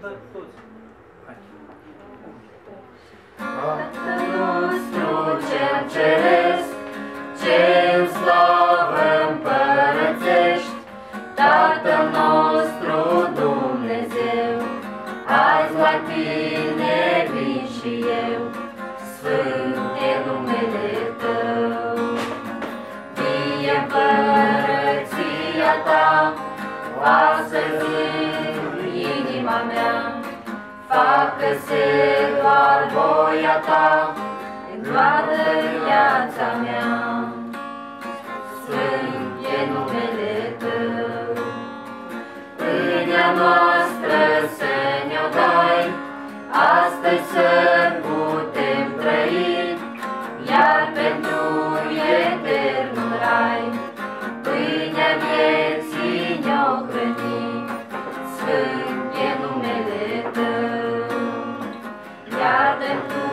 cântăm toți. Hai. Tatăl nostru cel ceresc, ce-n slavă împărățești, Tatăl nostru Dumnezeu, azi la tine vin și eu, sfânt e numele tău. Vie împărăția ta, astăzi în inima mea, facă-se doar voia ta în toată viața mea. Sfânt e numele tău. Pâinea noastră să ne-o dai, astăzi să putem trăi, iar pentru eternul rai, pâinea vieții ne-o hrăni. Sfânt e numele tău. Iartă-mi tu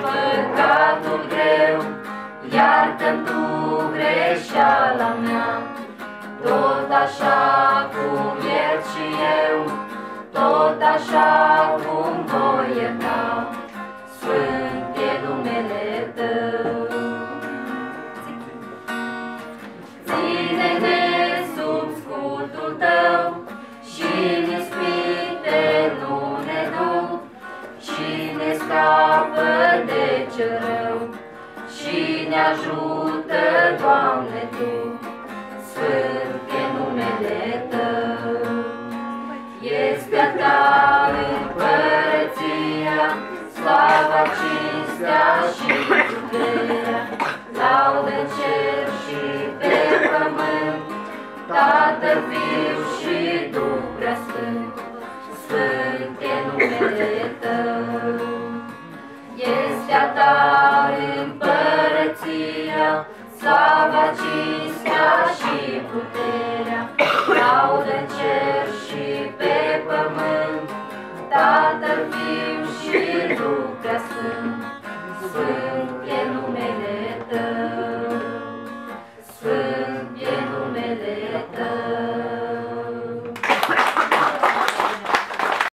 păcatul greu, iartă-mi tu greșeala mea, tot așa cum iert și eu, tot așa cum voi ierta. Sfânt e numele tău. Ține-ne sub scutul tău și în ispite nu ne du, și ne scapă de cel rău și ne ajută, Doamne, Tu. Sfânt e numele Tău. Este a Ta împărăția, slava, cinstea și puterea, laudă în cer și pe pământ, Tatăl, Fiu și Duh Preasfânt. Sfânt e numele Tău. Este a Ta împărăția, slava, cinstea și puterea, laudă în cer și pe pământ, Tatăl, Fiu și Duh Preasfânt. Sfânt